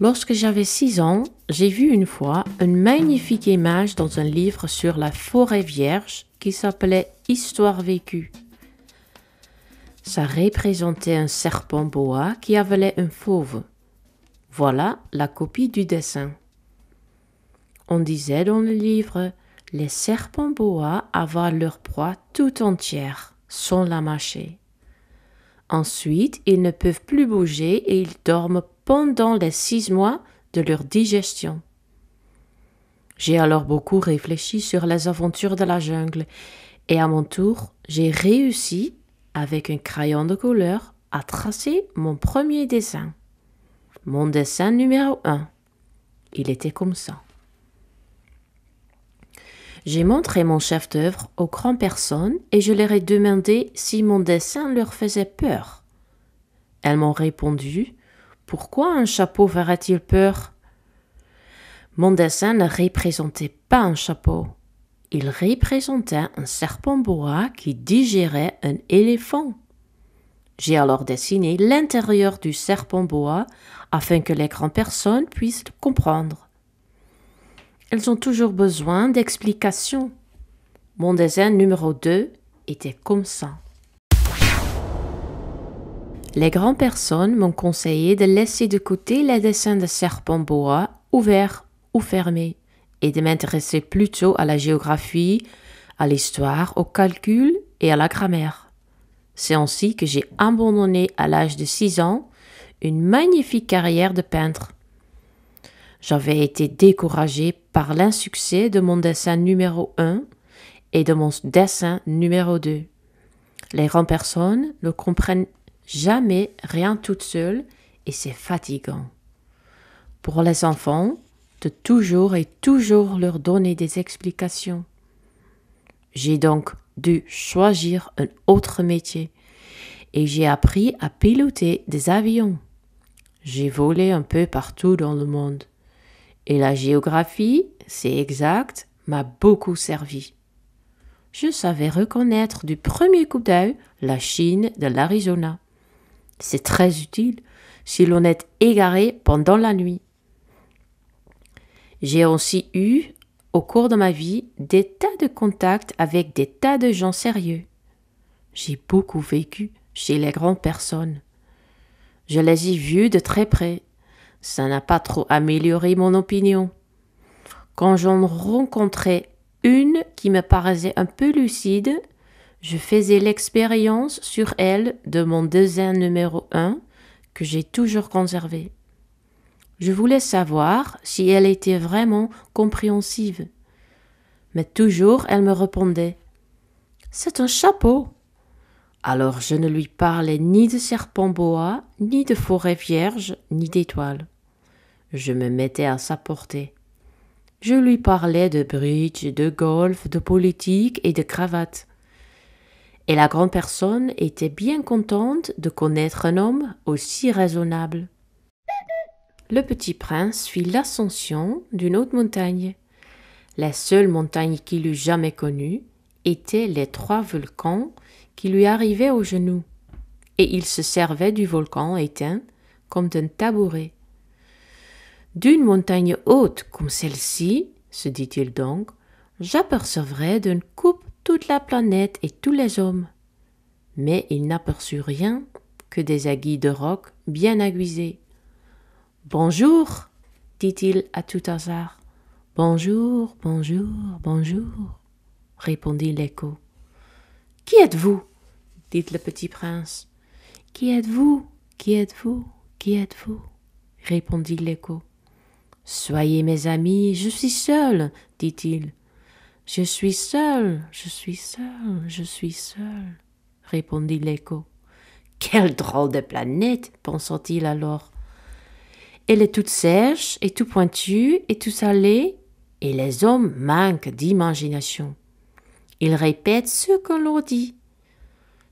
Lorsque j'avais 6 ans, j'ai vu une fois une magnifique image dans un livre sur la forêt vierge qui s'appelait Histoire vécue. Ça représentait un serpent boa qui avalait un fauve. Voilà la copie du dessin. On disait dans le livre, les serpents boa avalent leur proie tout entière, sans la mâcher. Ensuite, ils ne peuvent plus bouger et ils dorment pendant les 6 mois de leur digestion. J'ai alors beaucoup réfléchi sur les aventures de la jungle et à mon tour, j'ai réussi, avec un crayon de couleur, à tracer mon premier dessin. Mon dessin numéro 1. Il était comme ça. J'ai montré mon chef-d'œuvre aux grandes personnes et je leur ai demandé si mon dessin leur faisait peur. Elles m'ont répondu « Pourquoi un chapeau ferait-il peur ?» Mon dessin ne représentait pas un chapeau. Il représentait un serpent boa qui digérait un éléphant. J'ai alors dessiné l'intérieur du serpent boa afin que les grandes personnes puissent le comprendre. Elles ont toujours besoin d'explications. Mon dessin numéro 2 était comme ça. Les grandes personnes m'ont conseillé de laisser de côté les dessins de serpent boa ouverts ou fermés et de m'intéresser plutôt à la géographie, à l'histoire, au calcul et à la grammaire. C'est ainsi que j'ai abandonné à l'âge de 6 ans une magnifique carrière de peintre. J'avais été découragée par l'insuccès de mon dessin numéro 1 et de mon dessin numéro 2. Les grandes personnes ne comprennent jamais rien toutes seules et c'est fatigant. Pour les enfants, de toujours et toujours leur donner des explications. J'ai donc dû choisir un autre métier et j'ai appris à piloter des avions. J'ai volé un peu partout dans le monde. Et la géographie, c'est exact, m'a beaucoup servi. Je savais reconnaître du premier coup d'œil la Chine de l'Arizona. C'est très utile si l'on est égaré pendant la nuit. J'ai aussi eu, au cours de ma vie, des tas de contacts avec des tas de gens sérieux. J'ai beaucoup vécu chez les grandes personnes. Je les ai vus de très près. Ça n'a pas trop amélioré mon opinion. Quand j'en rencontrais une qui me paraissait un peu lucide, je faisais l'expérience sur elle de mon dessin numéro 1 que j'ai toujours conservé. Je voulais savoir si elle était vraiment compréhensive. Mais toujours elle me répondait « C'est un chapeau !» Alors je ne lui parlais ni de serpent boa, ni de forêt vierge, ni d'étoiles. Je me mettais à sa portée. Je lui parlais de bridge, de golf, de politique et de cravate. Et la grande personne était bien contente de connaître un homme aussi raisonnable. Le petit prince fit l'ascension d'une haute montagne. La seule montagne qu'il eût jamais connue étaient les 3 volcans qui lui arrivaient aux genoux, et il se servait du volcan éteint comme d'un tabouret. D'une montagne haute comme celle-ci, se dit-il donc, j'apercevrais d'une coupe toute la planète et tous les hommes. Mais il n'aperçut rien que des aiguilles de roc bien aiguisées. « Bonjour, dit-il à tout hasard. « Bonjour, bonjour, bonjour, répondit l'écho. « Qui êtes-vous » dit le petit prince. « Qui êtes-vous, qui êtes-vous, qui êtes-vous » répondit l'écho. « Soyez mes amis, je suis seul, dit-il. « Je suis seul, je suis seul, je suis seul, répondit l'écho. « Quelle drôle de planète, pensa-t-il alors. Elle est toute sèche et tout pointue et tout salée, et les hommes manquent d'imagination. Ils répètent ce que l'on dit.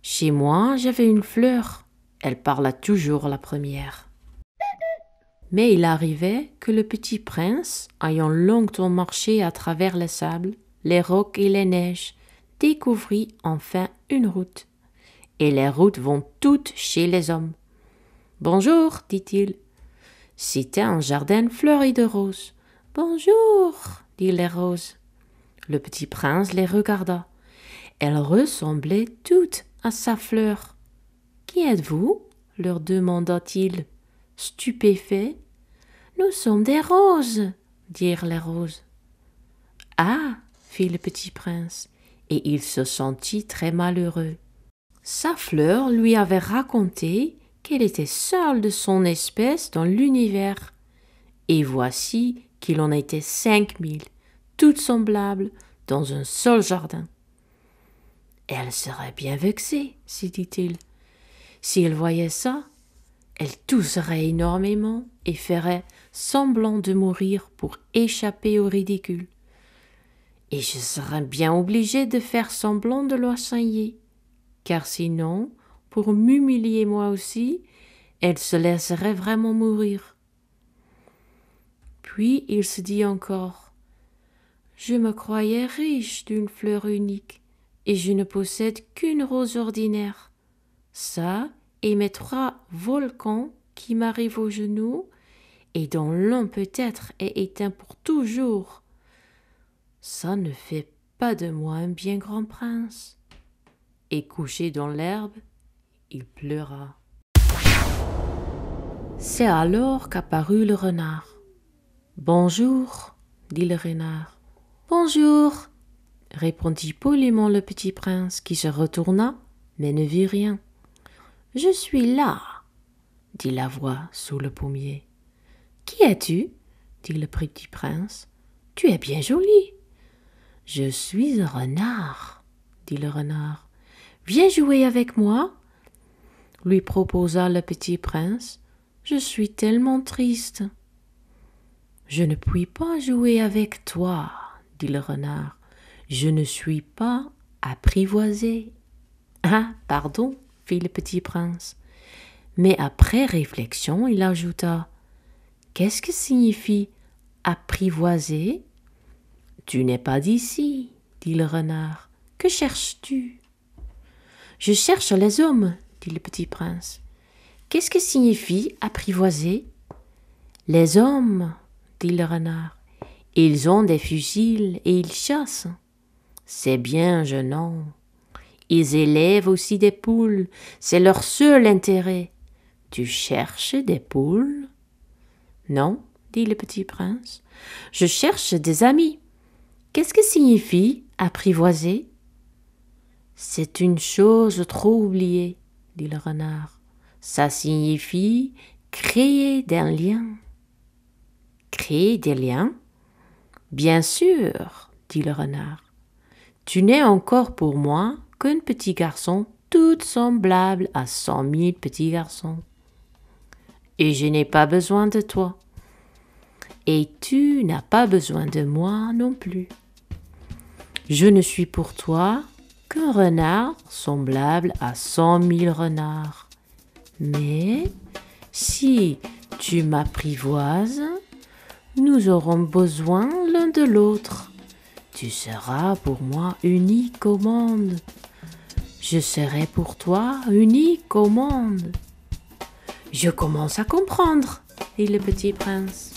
Chez moi, j'avais une fleur. Elle parla toujours la première. » Mais il arrivait que le petit prince, ayant longtemps marché à travers les sables, les rocs et les neiges, découvrit enfin une route. Et les routes vont toutes chez les hommes. « Bonjour, dit-il. C'était un jardin fleuri de roses. « Bonjour !» dit les roses. Le petit prince les regarda. Elles ressemblaient toutes à sa fleur. « Qui êtes-vous » leur demanda-t-il, stupéfait. « Nous sommes des roses » dirent les roses. « Ah » fit le petit prince, et il se sentit très malheureux. Sa fleur lui avait raconté qu'elle était seule de son espèce dans l'univers. Et voici qu'il en était 5000, toutes semblables, dans un seul jardin. Elle serait bien vexée, se dit-il. Si elle voyait ça, elle tousserait énormément et ferait semblant de mourir pour échapper au ridicule. Et je serais bien obligé de faire semblant de la soigner, car sinon, pour m'humilier moi aussi, elle se laisserait vraiment mourir. Puis il se dit encore, « Je me croyais riche d'une fleur unique, et je ne possède qu'une rose ordinaire. Ça et mes 3 volcans qui m'arrivent aux genoux, et dont l'un peut-être est éteint pour toujours. Ça ne fait pas de moi un bien grand prince. » Et couché dans l'herbe, il pleura. C'est alors qu'apparut le renard. « Bonjour, » dit le renard. « Bonjour, » répondit poliment le petit prince, qui se retourna, mais ne vit rien. « Je suis là, » dit la voix sous le pommier. « Qui es-tu » dit le petit prince. « Tu es bien joli. »« Je suis un renard, » dit le renard. « Viens jouer avec moi » lui proposa le petit prince. « Je suis tellement triste. »« Je ne puis pas jouer avec toi, » dit le renard. « Je ne suis pas apprivoisé. »« Ah, pardon, » fit le petit prince. Mais après réflexion, il ajouta, « Qu'est-ce que signifie apprivoiser ?»« Tu n'es pas d'ici, » dit le renard. « Que cherches-tu ?»« Je cherche les hommes, » dit le petit prince. « Qu'est-ce que signifie apprivoiser ?»« Les hommes, » dit le renard. « Ils ont des fusils et ils chassent. »« C'est bien, jeune homme. Ils élèvent aussi des poules, c'est leur seul intérêt. Tu cherches des poules ?»« Non, » dit le petit prince. « Je cherche des amis. Qu'est-ce que signifie apprivoiser ?»« C'est une chose trop oubliée, » dit le renard. « Ça signifie créer des liens. »« Créer des liens ? Bien sûr, » dit le renard. « Tu n'es encore pour moi qu'un petit garçon tout semblable à 100 000 petits garçons. Et je n'ai pas besoin de toi. Et tu n'as pas besoin de moi non plus. Je ne suis pour toi qu'un renard semblable à 100 000 renards. Mais si tu m'apprivoises, nous aurons besoin l'un de l'autre. Tu seras pour moi unique au monde. Je serai pour toi unique au monde. Je commence à comprendre, dit le petit prince.